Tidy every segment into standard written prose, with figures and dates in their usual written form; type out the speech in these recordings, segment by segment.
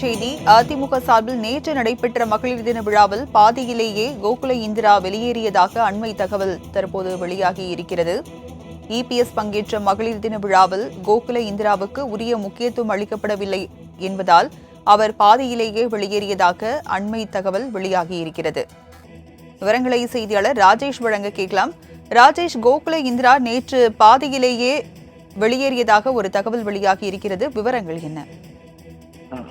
செய்தி அதிமுக சார்பில் நேற்று நடைபெற்ற மகளிர் தின விழாவில் பாதியிலேயே கோகுல இந்திரா வெளியேறியதாக அண்மை தகவல் தற்போது வெளியாகி இருக்கிறது. இபிஎஸ் பங்கேற்ற மகளிர் தின விழாவில் கோகுல இந்திராவுக்கு உரிய முக்கியத்துவம் அளிக்கப்படவில்லை என்பதால் அவர் பாதியிலேயே வெளியேறியதாக அண்மை தகவல் வெளியாகியிருக்கிறது. விவரங்களை செய்தியாளர் ராஜேஷ் வழங்க கேட்கலாம். ராஜேஷ், கோகுல இந்திரா நேற்று பாதியிலேயே வெளியேறியதாக ஒரு தகவல் வெளியாகி இருக்கிறது. விவரங்கள் என்ன?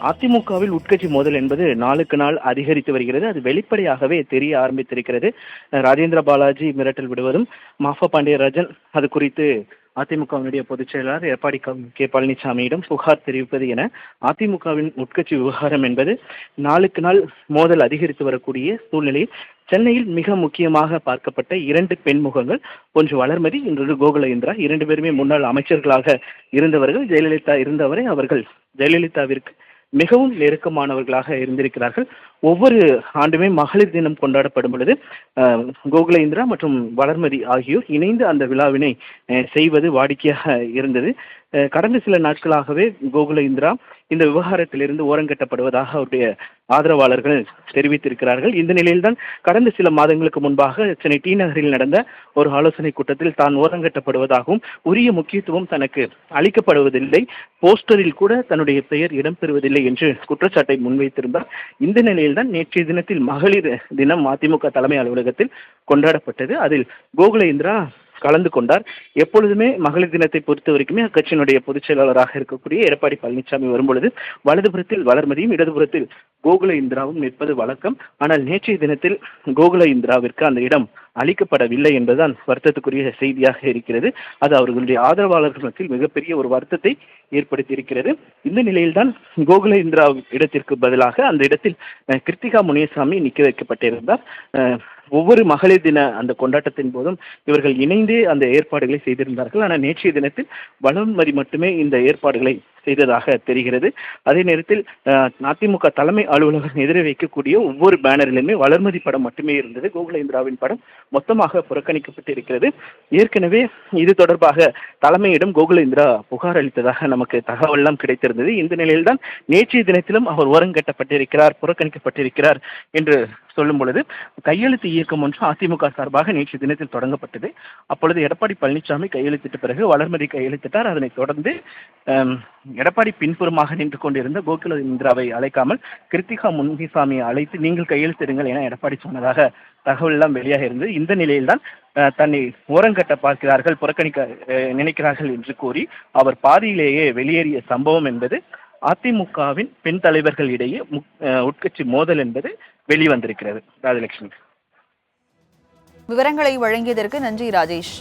அதிமுகவில் உட்கட்சி மோதல் என்பது நாளுக்கு நாள் அதிகரித்து வருகிறது. அது வெளிப்படையாகவே தெரிய ஆரம்பித்திருக்கிறது. ராஜேந்திர பாலாஜி மிரட்டல் விடுவதும், மாஃபா பாண்டியராஜன் அது குறித்து அதிமுகவினுடைய பொதுச் செயலாளர் எடப்பாடி கே பழனிசாமியிடம் புகார் தெரிவிப்பது என அதிமுகவின் உட்கட்சி விவகாரம் என்பது நாளுக்கு நாள் மோதல் அதிகரித்து வரக்கூடிய சூழ்நிலையில் சென்னையில் மிக முக்கியமாக பார்க்கப்பட்ட இரண்டு பெண்முகங்கள், ஒன்று வளர்மதி, இன்னொரு கோகுல இந்திரா. இரண்டு பேருமே முன்னாள் அமைச்சர்களாக இருந்தவர்கள். ஜெயலலிதா இருந்தவரை அவர்கள் ஜெயலலிதாவிற்கு மிகவும் நெருக்கமானவர்களாக இருந்திருக்கிறார்கள். ஒவ்வொரு ஆண்டுமே மகளிர் தினம் கொண்டாடப்படும் பொழுது கோகுல இந்திரா மற்றும் வளர்மதி ஆகியோர் இணைந்து அந்த விழாவினை செய்வது வாடிக்கையாக இருந்தது. கடந்த சில நாட்களாகவே கோகுல இந்திரா இந்த விவகாரத்திலிருந்து ஓரங்கட்டப்படுவதாக அவருடைய ஆதரவாளர்கள் தெரிவித்திருக்கிறார்கள். இந்த நிலையில்தான் கடந்த சில மாதங்களுக்கு முன்பாக சென்னை டி நகரில் நடந்த ஒரு ஆலோசனை கூட்டத்தில் தான் ஓரங்கட்டப்படுவதாகவும் உரிய முக்கியத்துவம் தனக்கு அளிக்கப்படுவதில்லை, போஸ்டரில் கூட தன்னுடைய பெயர் இடம்பெறுவதில்லை என்று குற்றச்சாட்டை முன்வைத்திருந்தார். இந்த நிலையில்தான் நேற்றைய தினத்தில் மகளிர் தினம் அதிமுக தலைமை அலுவலகத்தில் கொண்டாடப்பட்டது. அதில் கோகுல இந்திரா கலந்து கொண்டார். எப்பொழுதுமே மகளிர் தினத்தை பொறுத்த வரைக்குமே அக்கட்சியினுடைய பொதுச் செயலாளராக இருக்கக்கூடிய எடப்பாடி பழனிசாமி வரும்பொழுது வலதுபுறத்தில் வளர்மதியும் இடதுபுறத்தில் கோகுல இந்திராவும் நிற்பது வழக்கம். ஆனால் நேற்றைய தினத்தில் கோகுல இந்திராவிற்கு அந்த இடம் அளிக்கப்படவில்லை என்பதுதான் வருத்தத்துக்குரிய செய்தியாக இருக்கிறது. அது அவர்களுடைய ஆதரவாளர்கள் மத்தியில் மிகப்பெரிய ஒரு வருத்தத்தை ஏற்படுத்தி இருக்கிறது. இந்த நிலையில்தான் கோகுல இந்திரா இடத்திற்கு பதிலாக அந்த இடத்தில் கிருத்திகா முனியசாமி நிற்க வைக்கப்பட்டிருந்தார். ஒவ்வொரு மகளிர் தின அந்த கொண்டாட்டத்தின் போதும் இவர்கள் இணைந்தே அந்த ஏற்பாடுகளை செய்திருந்தார்கள். ஆனால் நேற்றைய தினத்தில் வளர்மதி மட்டுமே இந்த ஏற்பாடுகளை செய்ததாக தெரிகிறது. அதே நேரத்தில் அதிமுக தலைமை அலுவலகம் எதிரே வைக்கக்கூடிய ஒவ்வொரு பேனரிலுமே வளர்மதி படம் மட்டுமே இருந்தது. கோகுல இந்திராவின் படம் மொத்தமாக புறக்கணிக்கப்பட்டிருக்கிறது. ஏற்கனவே இது தொடர்பாக தலைமையிடம் கோகுல இந்திரா புகார் அளித்ததாக நமக்கு தகவல்லாம் கிடைத்திருந்தது. இந்த நிலையில்தான் நேற்றைய தினத்திலும் அவர் ஓரங்கட்டப்பட்டிருக்கிறார், புறக்கணிக்கப்பட்டிருக்கிறார் என்று சொல்லும் பொழுது கையெழுத்து இயக்கம் ஒன்று அதிமுக சார்பாக நேற்று தினத்தில் தொடங்கப்பட்டது. அப்பொழுது எடப்பாடி பழனிசாமி கையெழுத்திட்ட பிறகு வளர்மதி கையெழுத்திட்டார். அதனைத் தொடர்ந்து எடப்பாடி பின்புறமாக நின்று கொண்டிருந்த கோகுல இந்திராவை அழைக்காமல் கிருத்திகா முனிசாமியை அழைத்து நீங்கள் கையெழுத்திடுங்கள் என எடப்பாடி சொன்னதாக தகவல் எல்லாம் வெளியாக இருந்தது. இந்த நிலையில்தான் தன்னை ஓரங்கட்ட பார்க்கிறார்கள், புறக்கணிக்க நினைக்கிறார்கள் என்று கூறி அவர் பாதியிலேயே வெளியேறிய சம்பவம் என்பது அதிமுகவின் பெண் தலைவர்கள் இடையே உட்கட்சி மோதல் என்பது வெளிவந்திருக்கிறது. ராஜலட்சுமி, விவரங்களை வழங்கியதற்கு நன்றி ராஜேஷ்.